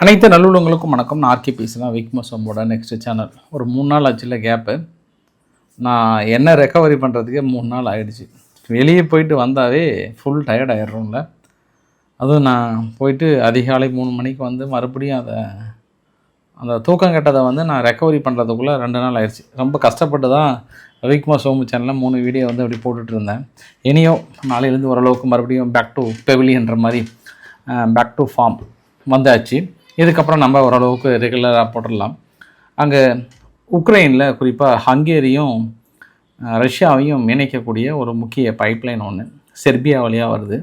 அனைத்து நல்லுள்ளங்களுக்கும் வணக்கம். நான் ஆர்கே பேசுகிறேன். விக்மசோமோட நெக்ஸ்ட் சேனல். ஒரு 3 நாள் ஆச்சுல கேப்பு. நான் என்ன ரெக்கவரி பண்ணுறதுக்கே 3 நாள் ஆகிடுச்சு. வெளியே போயிட்டு வந்தாவே ஃபுல் டயர்ட் ஆகிடுறோம்ல. அதுவும் நான் போயிட்டு அதிகாலை 3 மணிக்கு வந்து மறுபடியும் அந்த தூக்கம் கெட்டதை வந்து நான் ரெக்கவரி பண்ணுறதுக்குள்ளே 2 நாள் ஆயிடுச்சு. ரொம்ப கஷ்டப்பட்டு தான் விக்மசோமு சேனலில் 3 வீடியோ வந்து அப்படி போட்டுட்டு இருந்தேன். இனியோ நாளையிலேருந்து ஓரளவுக்கு மறுபடியும் பேக் டு பெவிலியன்ற மாதிரி பேக் டு ஃபார்ம் வந்தாச்சு. இதுக்கப்புறம் நம்ம ஓரளவுக்கு ரெகுலராக போட்டுடலாம். அங்கே உக்ரைனில் குறிப்பாக ஹங்கேரியும் ரஷ்யாவையும் இணைக்கக்கூடிய ஒரு முக்கிய பைப்லைன் ஒன்று செர்பியா வழியாக வருது.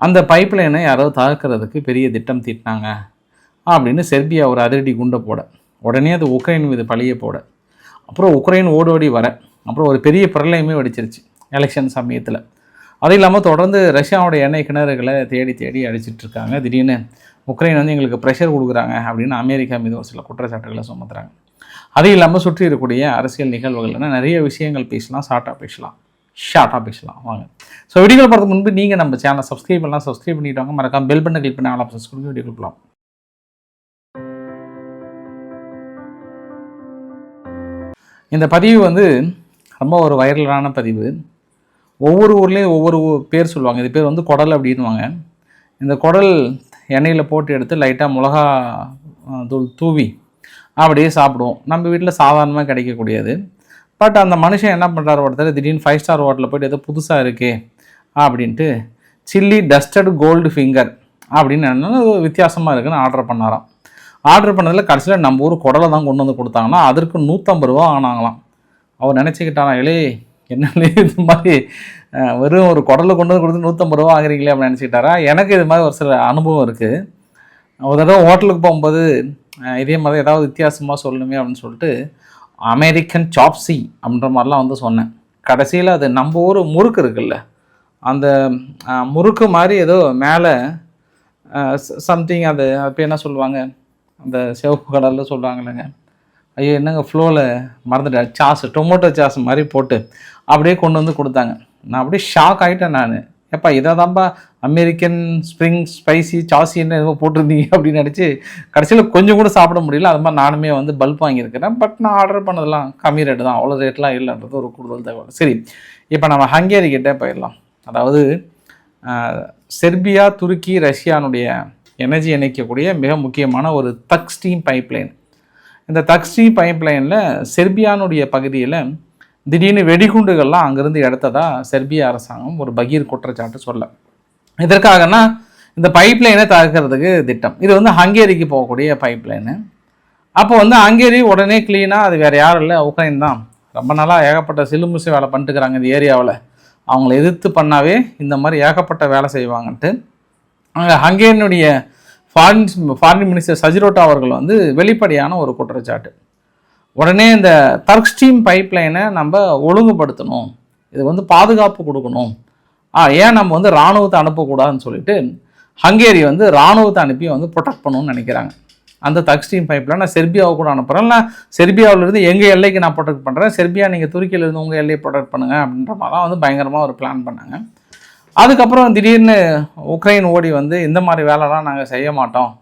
அந்த பைப்லைனை யாரோ தகர்க்கிறதுக்கு பெரிய திட்டம் தீட்டினாங்க அப்படின்னு செர்பியா ஒரு அதிரடி குண்டை போட, உடனே அது உக்ரைன் மீது பழிய போட, அப்புறம் உக்ரைன் ஓடோடி வர, அப்புறம் ஒரு பெரிய பிரளயமே வெடிச்சிருச்சு எலெக்ஷன் சமயத்தில். அது இல்லாமல் தொடர்ந்து ரஷ்யாவோட எண்ணெய் கிணறுகளை தேடி தேடி அடிச்சிட்ருக்காங்க. திடீர்னு உக்ரைன் வந்து எங்களுக்கு ப்ரெஷர் கொடுக்குறாங்க அப்படின்னு அமெரிக்கா மீது ஒரு சில குற்றச்சாட்டுகளை சுமத்துறாங்க. அது இல்லாமல் சுற்றி இருக்கக்கூடிய அரசியல் நிகழ்வுகள்னா நிறைய விஷயங்கள் பேசலாம், ஷார்ட்டாக பேசலாம் வாங்க. ஸோ வீடியோவில் பார்த்து முன்பு நீங்கள் நம்ம சேனலை சப்ஸ்கிரைப் பண்ணிவிட்டாங்க. மறக்காம பெல் பட்டனை கிளிக் பண்ணி ஆல் ஆப்ஷன்ஸ் கொடுங்க. வீடியோ கொடுக்கலாம். இந்த பதிவு வந்து ரொம்ப ஒரு வைரலான பதிவு. ஒவ்வொரு ஊர்லேயும் ஒவ்வொரு பேர் சொல்லுவாங்க. இது பேர் வந்து குடல் அப்படின்வாங்க. இந்த குடல் எண்ணெயில் போட்டு எடுத்து லைட்டாக மிளகா தூள் தூவி அப்படியே சாப்பிடுவோம். நம்ம வீட்டில் சாதாரணமாக கிடைக்கக்கூடியது. பட் அந்த மனுஷன் என்ன பண்ணுறாரு, ஒருத்தர் திடீர்னு 5 ஸ்டார் ஹோட்டலில் போய்ட்டு எதோ புதுசாக இருக்கே அப்படின்ட்டு சில்லி டஸ்டட் கோல்டு ஃபிங்கர் அப்படின்னு என்ன வித்தியாசமாக இருக்குன்னு ஆர்டர் பண்ணாராம். ஆர்டர் பண்ணதில் கடைசியில் நம்ம ஊர் குடலை தான் கொண்டு வந்து கொடுத்தாங்கன்னா அதற்கு 150 ரூபா ஆனாங்களாம். அவர் நினச்சிக்கிட்டானா, என்னன்னு இது மாதிரி வெறும் ஒரு குடலை கொண்டு வந்து கொடுத்து 150 ரூபா ஆகுறீங்களே அப்படின்னு நினச்சிக்கிட்டாரா. எனக்கு இது மாதிரி ஒரு சில அனுபவம் இருக்குது. ஒரு தடவை ஹோட்டலுக்கு போகும்போது இதே மாதிரி ஏதாவது வித்தியாசமாக சொல்லணுமே அப்படின்னு சொல்லிட்டு அமெரிக்கன் சாப்ஸி அப்படின்ற மாதிரிலாம் வந்து சொன்னேன். கடைசியில் அது நம்ம ஊர் முறுக்கு இருக்குல்ல, அந்த முறுக்கு மாதிரி ஏதோ மேலே சம்திங் அது இப்போ என்ன சொல்லுவாங்க, அந்த சிவப்பு கடலில் சொல்லுவாங்க இல்லைங்க, ஐயோ என்னங்க ஃப்ளோவில் மறந்துட்டேன், சாஸ் டொமேட்டோ சாஸ் மாதிரி போட்டு அப்படியே கொண்டு வந்து கொடுத்தாங்க. நான் அப்படியே ஷாக் ஆகிட்டேன். நான் எப்பா இதை தான்ப்பா அமெரிக்கன் ஸ்ப்ரிங் ஸ்பைசி சாஸின்னு எதுவும் போட்டிருந்தீங்க அப்படின்னு நினச்சி கடைசியில் கொஞ்சம் கூட சாப்பிட முடியல. அது மாதிரி நானுமே வந்து பல்ப் வாங்கியிருக்கிறேன். பட் நான் ஆர்டர் பண்ணதெல்லாம் கம்மி ரேட்டு தான், அவ்வளோ ரேட்லாம் இல்லைன்றது ஒரு கூடுதல் தகவல். சரி, இப்போ நம்ம ஹங்கேரி கிட்டே போயிடலாம். அதாவது செர்பியா, துருக்கி, ரஷ்யானுடைய எனர்ஜி இணைக்கக்கூடிய மிக முக்கியமான ஒரு தக் ஸ்ட்ரீம் பைப்லைன். இந்த தக் ஸ்ட்ரீம் பைப்லைனில் செர்பியானுடைய பகுதியில் திடீர்னு வெடிகுண்டுகள்லாம் அங்கேருந்து எடுத்ததா செர்பியா அரசாங்கம் ஒரு பகீர் குற்றச்சாட்டு சொல்ல. இதற்காகனா இந்த பைப்லைனை தகர்க்கிறதுக்கு திட்டம். இது வந்து ஹங்கேரிக்கு போகக்கூடிய பைப்லைனு. அப்போ வந்து ஹங்கேரி உடனே க்ளீனாக அது வேறு யாரும் இல்லை, உக்ரைன் தான். ரொம்ப நாளாக ஏகப்பட்ட சிலுமுசி வேலை பண்ணிட்டுக்கிறாங்க இந்த ஏரியாவில். அவங்கள எதிர்த்து பண்ணாவே இந்த மாதிரி ஏகப்பட்ட வேலை செய்வாங்கன்ட்டு அங்கே ஹங்கேரியினுடைய ஃபாரின் மினிஸ்டர் சஜிரோட்டா அவர்கள் வந்து வெளிப்படையான ஒரு குற்றச்சாட்டு. உடனே இந்த தக் ஸ்ட்ரீம் பைப்லைனை நம்ம ஒழுங்குபடுத்தணும், இது வந்து பாதுகாப்பு கொடுக்கணும், ஏன் நம்ம வந்து இராணுவத்தை அனுப்பக்கூடாதுன்னு சொல்லிட்டு ஹங்கேரி வந்து இராணுவத்தை அனுப்பி வந்து ப்ரொடெக்ட் பண்ணணும்னு நினைக்கிறாங்க. அந்த தக் ஸ்ட்ரீம் பைப்லைன் நான் செர்பியாவை கூட அனுப்புகிறேன், இல்லை செர்பியாவிலேருந்து எங்கள் எல்லைக்கு நான் ப்ரொடெக்ட் பண்ணுறேன், செர்பியா நீங்கள் துருக்கியிலேருந்து உங்கள் எல்லையை ப்ரொடெக்ட் பண்ணுங்கள் அப்படின்ற மாதிரிலாம் வந்து பயங்கரமாக ஒரு பிளான் பண்ணாங்க. அதுக்கப்புறம் திடீர்னு உக்ரைன் ஓடி வந்து இந்த மாதிரி வேலைலாம் நாங்கள் செய்ய மாட்டோம்,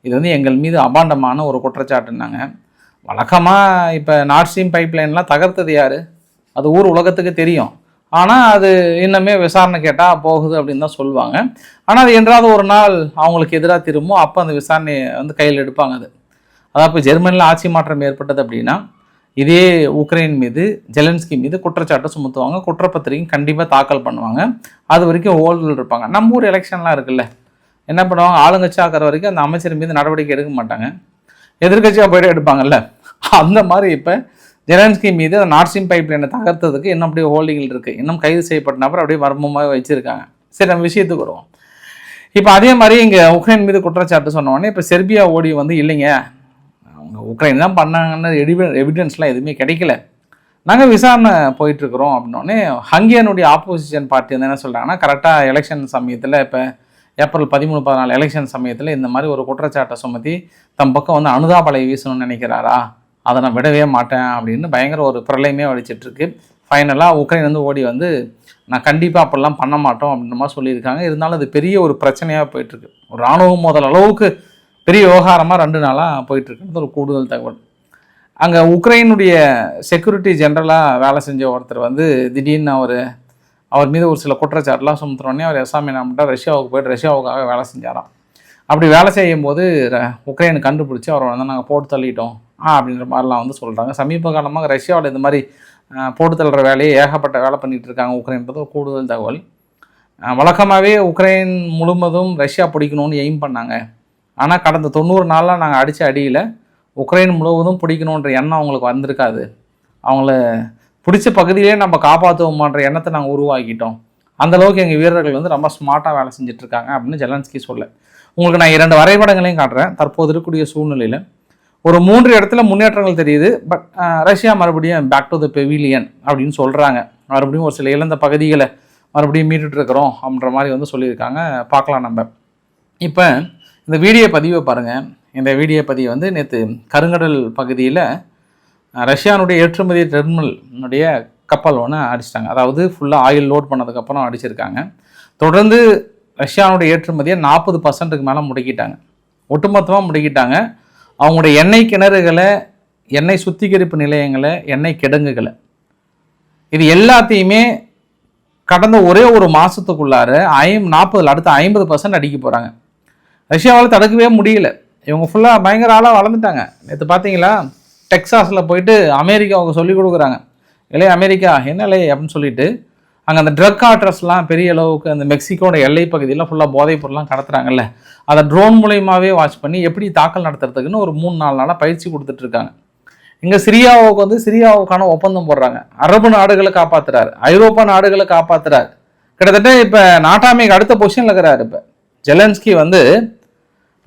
இது வந்து எங்கள் மீது அபாண்டமான ஒரு குற்றச்சாட்டுனாங்க. வழக்கமாக இப்போ நார்த் ஸ்ட்ரீம் பைப்லைன்லாம் தகர்த்தது யார், அது ஊர் உலகத்துக்கு தெரியும். ஆனால் அது இன்னுமே விசாரணை கேட்டால் போகுது அப்படின்னு தான் சொல்லுவாங்க. ஆனால் அது என்றாவது ஒரு நாள் அவங்களுக்கு எதிராக திரும்பும், அப்போ அந்த விசாரணையை வந்து கையில் எடுப்பாங்க. அதாவது இப்போ ஜெர்மனியில் ஆட்சி மாற்றம் ஏற்பட்டது அப்படின்னா இதே உக்ரைன் மீது ஜெலன்ஸ்கி மீது குற்றச்சாட்டை சுமத்துவாங்க, குற்றப்பத்திரிகை கண்டிப்பாக தாக்கல் பண்ணுவாங்க. அது வரைக்கும் ஹோல்டில் இருப்பாங்க. நம்ம ஊர் எலெக்ஷன்லாம் இருக்குல்ல, என்ன பண்ணுவாங்க, ஆளுங்கட்சி ஆக்கிற வரைக்கும் அந்த அமைச்சர் மீது நடவடிக்கை எடுக்க மாட்டாங்க, எதிர்கட்சியாக போய்ட்டு எடுப்பாங்கல்ல. அந்த மாதிரி இப்போ ஜெலன்ஸ்கி மீது அந்த நார்த் ஸ்ட்ரீம் பைப்லைனை தகர்த்ததுக்கு இன்னும் அப்படியே ஹோல்டிங்கில் இருக்குது, இன்னும் கைது செய்யப்பட்ட நபர் அப்படியே மர்மமாக வச்சுருக்காங்க. சரி, நம்ம விஷயத்துக்கு வருவோம். இப்போ அதே மாதிரி இங்கே உக்ரைன் மீது குற்றச்சாட்டு சொன்னோடனே இப்போ செர்பியா ஓடி வந்து இல்லைங்க அவங்க உக்ரைன் தான் பண்ணாங்கன்னு எவிடன்ஸ்லாம் எதுவுமே கிடைக்கல, நாங்கள் விசாரணை போயிட்டுருக்குறோம் அப்படின்னோடனே ஹங்கேரியினுடைய ஆப்போசிஷன் பார்ட்டி வந்து என்ன சொல்கிறாங்கன்னா, கரெக்டாக எலெக்ஷன் சமயத்தில் இப்போ ஏப்ரல் 13-14 எலெக்ஷன் சமயத்தில் இந்த மாதிரி ஒரு குற்றச்சாட்டை சுமத்தி தம் பக்கம் வந்து அனுதாபலை வீசணும்னு நினைக்கிறாரா, அதை நான் விடவே மாட்டேன் அப்படின்னு பயங்கர ஒரு பிரளயமே வலிச்சிட்ருக்கு. ஃபைனலாக உக்ரைன் வந்து ஓடி வந்து நான் கண்டிப்பாக அப்படிலாம் பண்ண மாட்டோம் அப்படின்ற மாதிரி சொல்லியிருக்காங்க. இருந்தாலும் அது பெரிய ஒரு பிரச்சனையாக போயிட்டுருக்கு. ஒரு இராணுவ மோதல் அளவுக்கு பெரிய விவகாரமாக 2 நாளாக போயிட்டுருக்குறது ஒரு கூடுதல் தகவல். அங்கே உக்ரைனுடைய செக்யூரிட்டி ஜென்ரலாக வேலை செஞ்ச ஒருத்தர் வந்து திடீர்னு அவர் மீது ஒரு சில குற்றச்சாட்டுலாம் சுமத்துறோடனே அவர் எஸ்ஆமி நாமட்டா ரஷ்யாவுக்கு போய்ட்டு ரஷ்யாவுக்காக வேலை செஞ்சாராம். அப்படி வேலை செய்யும்போது உக்ரைனை கண்டுபிடிச்சி அவரை வந்து நாங்கள் போட்டு தள்ளிட்டோம் அப்படின்ற மாதிரிலாம் வந்து சொல்கிறாங்க. சமீப காலமாக ரஷ்யாவில் இந்த மாதிரி போட்டு தள்ளுற வேலையை ஏகப்பட்ட வேலை பண்ணிகிட்டு இருக்காங்க உக்ரைன்றது ஒரு கூடுதல் தகவல். வழக்கமாகவே உக்ரைன் முழுவதும் ரஷ்யா பிடிக்கணும்னு எய்ம் பண்ணாங்க. ஆனால் கடந்த 90 நாளாக நாங்கள் அடித்த அடியில் உக்ரைன் முழுவதும் பிடிக்கணுன்ற எண்ணம் அவங்களுக்கு வந்திருக்காது. அவங்கள பிடிச்ச பகுதியிலே நம்ம காப்பாற்றுவோமான்ற எண்ணத்தை நாங்கள் உருவாக்கிட்டோம். அந்தளவுக்கு எங்கள் வீரர்கள் வந்து ரொம்ப ஸ்மார்ட்டாக வேலை செஞ்சிட்ருக்காங்க அப்படின்னு ஜெலன்ஸ்கி சொல்ல. உங்களுக்கு நான் 2 வரைபடங்களையும் காட்டுறேன். தற்போது இருக்கக்கூடிய சூழ்நிலையில் ஒரு 3 இடத்துல முன்னேற்றங்கள் தெரியுது. பட் ரஷ்யா மறுபடியும் பேக் டு த பெவிலியன் அப்படின்னு சொல்கிறாங்க. மறுபடியும் ஒரு சில இழந்த பகுதிகளை மறுபடியும் மீட்டுட்ருக்கிறோம் அப்படின்ற மாதிரி வந்து சொல்லியிருக்காங்க. பார்க்கலாம் நம்ம. இப்போ இந்த வீடியோ பதிவை பாருங்கள். இந்த வீடியோ பதிவை வந்து நேற்று கருங்கடல் பகுதியில் ரஷ்யானுடைய ஏற்றுமதி டெர்மினலுடைய கப்பல் ஒன்று அடிச்சிட்டாங்க. அதாவது ஃபுல்லாக ஆயில் லோட் பண்ணதுக்கப்புறம் அடிச்சிருக்காங்க. தொடர்ந்து ரஷ்யானுடைய ஏற்றுமதியை 40% மேலே முடக்கிட்டாங்க. ஒட்டுமொத்தமாக முடக்கிட்டாங்க. அவங்களுடைய எண்ணெய் கிணறுகளை, எண்ணெய் சுத்திகரிப்பு நிலையங்களை, எண்ணெய் கிடங்குகளை, இது எல்லாத்தையுமே கடந்த ஒரே ஒரு மாதத்துக்குள்ளார 40 அடுத்த 50% அடிக்க போகிறாங்க. ரஷ்யாவால் தடுக்கவே முடியல. இவங்க ஃபுல்லாக பயங்கர ஆளாக வளர்ந்துட்டாங்க. நேற்று பார்த்தீங்களா, டெக்சாஸில் போயிட்டு அமெரிக்காவுக்கு சொல்லிக் கொடுக்குறாங்க. இல்லையே அமெரிக்கா என்ன இல்லை அப்படின்னு சொல்லிட்டு அங்கே அந்த ட்ரக் ஆர்டர்ஸ்லாம் பெரிய அளவுக்கு அந்த மெக்சிகோட எல்லை பகுதியில் ஃபுல்லாக போதைப் பொருள்லாம் கடத்துறாங்கல்ல, அதை ட்ரோன் மூலயமாவே வாட்ச் பண்ணி எப்படி தாக்கல் நடத்துறதுக்குன்னு ஒரு 3-4 நாளாக பயிற்சி கொடுத்துட்ருக்காங்க. இங்கே சிரியாவுக்கான ஒப்பந்தம் போடுறாங்க. அரபு நாடுகளை காப்பாற்றுறாரு, ஐரோப்பா நாடுகளை காப்பாற்றுறாரு. கிட்டத்தட்ட இப்போ நாட்டாமைக்கு அடுத்த பொசிஷனில் இருக்கிறாரு. இப்போ ஜெலன்ஸ்கி வந்து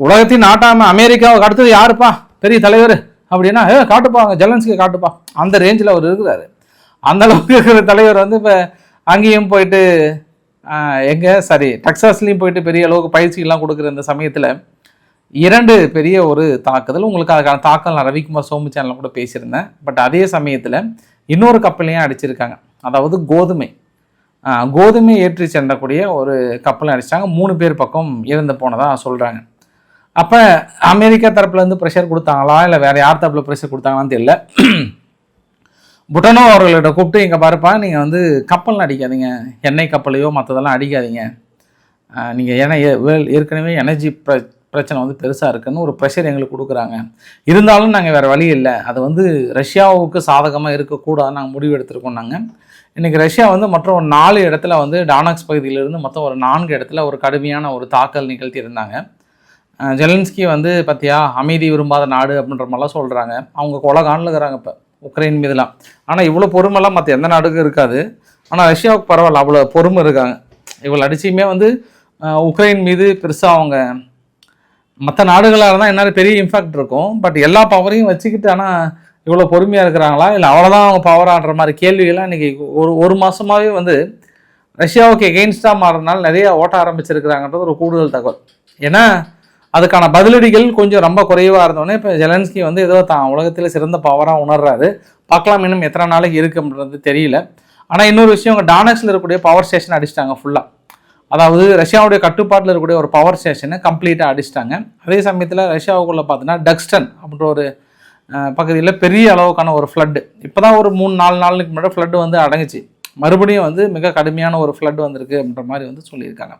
உலகத்தின் நாட்டாமை அமெரிக்காவுக்கு அடுத்தது யாருப்பா பெரிய தலைவர் அப்படின்னா காட்டுப்பாங்க, ஜெலன்ஸ்கி காட்டுப்பா, அந்த ரேஞ்சில் அவர் இருக்கிறாரு. அந்த அளவுக்கு இருக்கிற தலைவர் வந்து இப்போ அங்கேயும் போயிட்டு டெக்சாஸ்லேயும் போயிட்டு பெரிய அளவுக்கு பயிற்சிகள்லாம் கொடுக்குற இந்த சமயத்தில் 2 பெரிய ஒரு தாக்குதல். உங்களுக்கு அதுக்கான தாக்கல் நான் ரவிக்குமார் சோமு சேனலில் கூட பேசியிருந்தேன். பட் அதே சமயத்தில் இன்னொரு கப்பலையும் அடிச்சிருக்காங்க. அதாவது கோதுமை ஏற்றி சென்றக்கூடிய ஒரு கப்பலை அடிச்சிட்டாங்க. 3 பேர் பக்கம் இறந்து போனதாக சொல்கிறாங்க. அப்போ அமெரிக்கா தரப்புலேருந்து ப்ரெஷர் கொடுத்தாங்களா இல்லை வேறு யார் தரப்பில் ப்ரெஷர் கொடுத்தாங்களான்னு தெரியல. புட்டனோ அவர்களிட்ட கூப்பிட்டு இங்கே பாருப்பா, நீங்கள் வந்து கப்பல் அடிக்காதீங்க, எண்ணெய் கப்பலையோ மற்றதெல்லாம் அடிக்காதீங்க, நீங்கள் ஏற்கனவே எனர்ஜி பிரச்சனை வந்து பெருசாக இருக்குன்னு ஒரு ப்ரெஷர் எங்களுக்கு கொடுக்குறாங்க. இருந்தாலும் நாங்கள் வேறு வழி இல்லை, அது வந்து ரஷ்யாவுக்கு சாதகமாக இருக்கக்கூடாதுன்னு நாங்கள் முடிவு எடுத்துருக்கோம். நாங்கள் இன்றைக்கி ரஷ்யா வந்து மற்ற ஒரு 4 இடத்துல வந்து டானக்ஸ் பகுதியிலிருந்து மொத்தம் ஒரு 4 இடத்துல ஒரு கடுமையான ஒரு தாக்கல் நிகழ்த்தி இருந்தாங்க. ஜெலன்ஸ்கி வந்து பார்த்தியா அமைதி விரும்பாத நாடு அப்படின்ற மாதிரிலாம் சொல்கிறாங்க. அவங்க கொலகானில் இருக்கிறாங்க இப்போ உக்ரைன் மீதுலாம். ஆனால் இவ்வளோ பொறுமைலாம் மற்ற எந்த நாடுக்கும் இருக்காது. ஆனால் ரஷ்யாவுக்கு பரவாயில்ல, அவ்வளோ பொறுமை இருக்காங்க. இவ்வளோ அடிச்சுமே வந்து உக்ரைன் மீது பெருசாக அவங்க மற்ற நாடுகளாக இருந்தால் என்ன பெரிய இம்பாக்ட் இருக்கும். பட் எல்லா பவரையும் வச்சுக்கிட்டு ஆனால் இவ்வளோ பொறுமையாக இருக்கிறாங்களா இல்லை அவ்வளோதான் அவங்க பவரான்ற மாதிரி கேள்விகள்லாம் இன்றைக்கி ஒரு மாதமாகவே வந்து ரஷ்யாவுக்கு எகெயின்ஸ்டாக மாறுறதுனால நிறைய ஓட்ட ஆரம்பிச்சிருக்கிறாங்கன்றது ஒரு கூடுதல் தகவல். ஏன்னா அதுக்கான பதிலடிகள் கொஞ்சம் ரொம்ப குறைவாக இருந்தோடனே இப்போ ஜெலன்ஸ்கி வந்து ஏதோ தான் உலகத்தில் சிறந்த பவராக உணர்றாரு. பார்க்கலாம் இன்னும் எத்தனை நாளைக்கு இருக்குன்றது தெரியல. ஆனால் இன்னொரு விஷயம், அவங்க டானக்ஸில் இருக்கக்கூடிய பவர் ஸ்டேஷன் அடிச்சிட்டாங்க ஃபுல்லாக. அதாவது ரஷ்யாவுடைய கட்டுப்பாட்டில் இருக்கக்கூடிய ஒரு பவர் ஸ்டேஷனை கம்ப்ளீட்டாக அடிச்சிட்டாங்க. அதே சமயத்தில் ரஷ்யாவுக்குள்ளே பார்த்தீங்கன்னா டக்ஸ்டன் அப்படின்ற ஒரு பகுதியில் பெரிய அளவுக்கான ஒரு ஃப்ளட்டு, இப்போ தான் ஒரு 3-4 நாளுக்கு முன்னாடி ஃப்ளட்டு வந்து அடங்குச்சு. மறுபடியும் வந்து மிக கடுமையான ஒரு ஃப்ளட் வந்திருக்கு அப்படின்ற மாதிரி வந்து சொல்லியிருக்காங்க.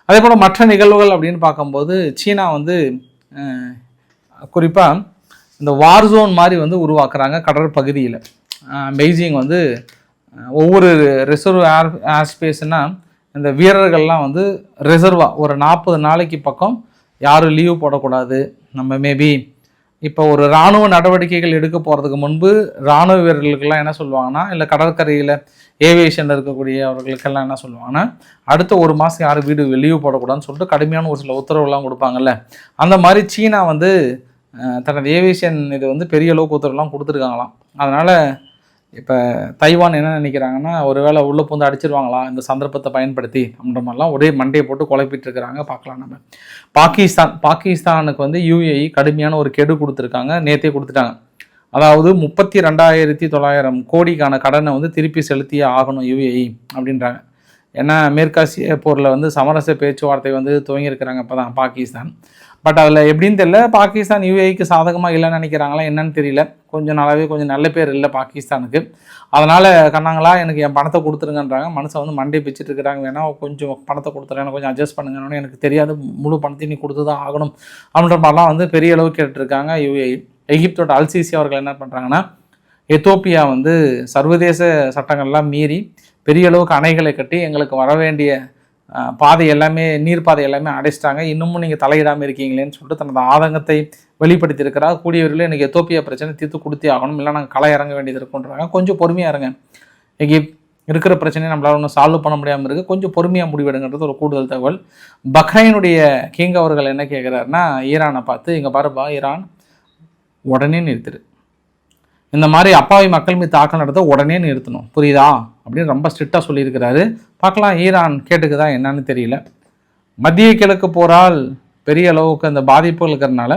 அதே போல் மற்ற நிகழ்வுகள் அப்படின்னு பார்க்கும்போது சீனா வந்து குறிப்பாக இந்த வார் ஜோன் மாதிரி வந்து உருவாக்குறாங்க கடற்பகுதியில். பெய்ஜிங் வந்து ஒவ்வொரு ரிசர்வ் ஏர்ஸ்பேஸ்னால் இந்த வீரர்கள்லாம் வந்து ரிசர்வாக ஒரு 40 நாளைக்கு பக்கம் யாரும் லீவு போடக்கூடாது. நம்ம மேபி இப்போ ஒரு இராணுவ நடவடிக்கைகள் எடுக்க போகிறதுக்கு முன்பு இராணுவ வீரர்களுக்கெல்லாம் என்ன சொல்லுவாங்கன்னா, இல்லை கடற்கரையில் ஏவியேஷனில் இருக்கக்கூடிய அவர்களுக்கெல்லாம் என்ன சொல்லுவாங்கன்னா, அடுத்த 1 மாதம் யாரும் லீவு போடக்கூடாதுன்னு சொல்லிட்டு கடுமையான ஒரு சில உத்தரவுலாம் கொடுப்பாங்கல்ல. அந்த மாதிரி சீனா வந்து தனது ஏவியேஷன் இது வந்து பெரிய அளவுக்கு உத்தரவுலாம் கொடுத்துருக்காங்களாம். அதனால் இப்போ தைவான் என்ன நினைக்கிறாங்கன்னா, ஒரு வேளை உள்ளே பூந்து அடிச்சிருவாங்களா இந்த சந்தர்ப்பத்தை பயன்படுத்தி அப்படின்ற மாதிரிலாம் ஒரே மண்டையை போட்டு குழப்பிட்டு இருக்கிறாங்க. பார்க்கலாம் நம்ம. பாகிஸ்தானுக்கு வந்து யுஏஇ கடுமையான ஒரு கெடு கொடுத்துருக்காங்க, நேற்றே கொடுத்துட்டாங்க. அதாவது 32,900 கோடிக்கான கடனை வந்து திருப்பி செலுத்தியே ஆகணும் யுஏஇ அப்படின்றாங்க. ஏன்னா மேற்காசிய போரில் வந்து சமரச பேச்சுவார்த்தை வந்து துவங்கியிருக்கிறாங்க இப்போ தான் பாகிஸ்தான். பட் அதில் எப்படின்னு தெரியல, பாகிஸ்தான் யூஏஇக்கு சாதகமாக இல்லைன்னு நினைக்கிறாங்களா என்னன்னு தெரியல. கொஞ்சம் நல்ல பேர் இல்லை பாகிஸ்தானுக்கு. அதனால் கண்ணாங்களா எனக்கு என் பணத்தை கொடுத்துருங்கன்றாங்க. மனுஷன் வந்து மண்டே பிச்சுட்டு இருக்கிறாங்க, வேணா கொஞ்சம் பணத்தை கொடுத்துறேன், கொஞ்சம் அட்ஜஸ்ட் பண்ணுங்கன்னு. எனக்கு தெரியாது, முழு பணத்தையும் நீ கொடுத்து தான் ஆகணும் அப்படின்ற மாதிரிலாம் வந்து பெரிய அளவு கேட்டுருக்காங்க யூஏஇ. எகிப்தோட அல்சிசி அவர்கள் என்ன பண்ணுறாங்கன்னா, எத்தோப்பியா வந்து சர்வதேச சட்டங்கள்லாம் மீறி பெரிய அளவுக்கு அணைகளை கட்டி எங்களுக்கு வர வேண்டிய பாதை எல்லாமே, நீர் பாதை எல்லாமே அடைச்சிட்டாங்க, இன்னமும் நீங்கள் தலையிடாமல் இருக்கீங்களேன்னு சொல்லிட்டு தனது ஆதங்கத்தை வெளிப்படுத்தியிருக்கிறார். கூடியவர்களே எனக்கு எத்தோப்பியா பிரச்சனை தீர்த்து கொடுத்தே ஆகணும், இல்லை நாங்கள் களை இறங்க வேண்டியது இருக்குன்றாங்க. கொஞ்சம் பொறுமையாக இருங்க, எகிப்த் இருக்கிற பிரச்சனையை நம்மளால் ஒன்றும் சால்வ் பண்ண முடியாமல் இருக்குது, கொஞ்சம் பொறுமையாக முடிவெடுங்கிறது ஒரு கூடுதல் தகவல். பஹ்ரைனுடைய கிங் அவர்கள் என்ன கேட்குறாருன்னா, ஈரானை பார்த்து, இங்கே பாருப்பா ஈரான், உடனே நிறுத்திடு, இந்த மாதிரி அப்பாவி மக்கள் மீது தாக்கல் நடத்த உடனே நிறுத்தணும், புரியுதா அப்படின்னு ரொம்ப ஸ்ட்ரிக்டாக சொல்லியிருக்கிறாரு. பார்க்கலாம் ஈரான் கேட்டுக்குதா என்னன்னு தெரியல. மத்திய கிழக்கு போரால் பெரிய அளவுக்கு அந்த பாதிப்புகள் இருக்கிறதுனால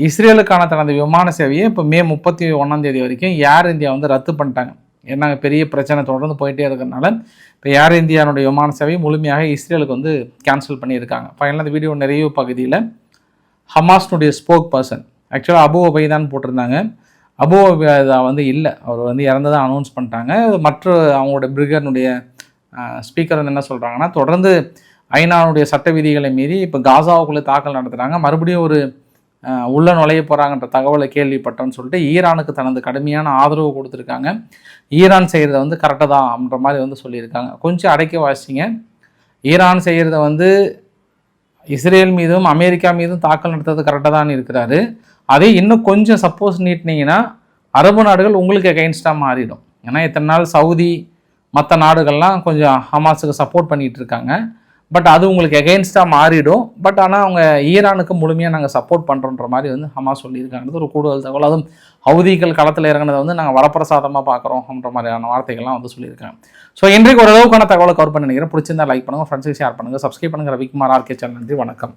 இஸ்ரேலுக்கான தனது விமான சேவையை இப்போ மே 31 வரைக்கும் ஏர் இந்தியா வந்து ரத்து பண்ணிட்டாங்க. ஏன்னா பெரிய பிரச்சனை தொடர்ந்து போயிட்டே இருக்கிறதுனால இப்போ ஏர் இந்தியாவுடைய விமான சேவை முழுமையாக இஸ்ரேலுக்கு வந்து கேன்சல் பண்ணியிருக்காங்க. ஃபைனலாக அந்த வீடியோ நிறைவு பகுதியில் ஹமாஸ்னுடைய ஸ்போக் பர்சன், ஆக்சுவலாக அபு ஒபைதான் போட்டிருந்தாங்க, அபு ஒபைதா வந்து இல்லை, அவர் வந்து இறந்ததாக அனௌன்ஸ் பண்ணிட்டாங்க. மற்ற அவங்களோட பிரிகேனுடைய ஸ்பீக்கர் வந்து என்ன சொல்கிறாங்கன்னா, தொடர்ந்து ஐநாவுடைய சட்ட விதிகளை மீறி இப்போ காசாவுக்குள்ளே தாக்கல் நடத்துகிறாங்க, மறுபடியும் ஒரு உள்ள நுழைய போகிறாங்கன்ற தகவலை கேள்விப்பட்டோன்னு சொல்லிட்டு ஈரானுக்கு தனது கடுமையான ஆதரவு கொடுத்துருக்காங்க. ஈரான் செய்கிறத வந்து கரெக்டாக தான் அப்படின்ற மாதிரி வந்து சொல்லியிருக்காங்க. கொஞ்சம் அடைக்க வாசிங்க. ஈரான் செய்கிறத வந்து இஸ்ரேல் மீதும் அமெரிக்கா மீதும் தாக்கல் நடத்துறது கரெக்டாக தான் இருக்கிறாரு. அதே இன்னும் கொஞ்சம் சப்போஸ் நீட்டினீங்கன்னா அரபு நாடுகள் உங்களுக்கு அகைன்ஸ்டாக மாறிடும். ஏன்னா இத்தனை நாள் சவுதி மற்ற நாடுகள்லாம் கொஞ்சம் ஹமாஸுக்கு சப்போர்ட் பண்ணிகிட்டு இருக்காங்க, பட் அது உங்களுக்கு எகெயின்ஸ்டாக மாறிடும். பட் ஆனால் அவங்க ஈரானுக்கு முழுமையாக நாங்கள் சப்போர்ட் பண்ணுறோன்ற மாதிரி வந்து ஹமாஸ் சொல்லியிருக்காங்கிறது ஒரு கூடுதல் தகவல். அதுவும் ஹவுதிகள் களத்தில் இறங்கினதை வந்து நாங்கள் வரப்பிரசாதமாக பார்க்குறோம் அப்படின்ற மாதிரியான வார்த்தைகள்லாம் வந்து சொல்லியிருக்காங்க. ஸோ இன்றைக்கு ஓரளவுக்கான தகவலை கவர் பண்ணி நினைக்கிறேன். பிடிச்சிருந்தா லைக் பண்ணுங்கள், ஃப்ரெண்ட்ஸுக்கு ஷேர் பண்ணுங்கள், சப்ஸ்கிரைப் பண்ணுங்கள். Ravikumar RK channel. நன்றி, வணக்கம்.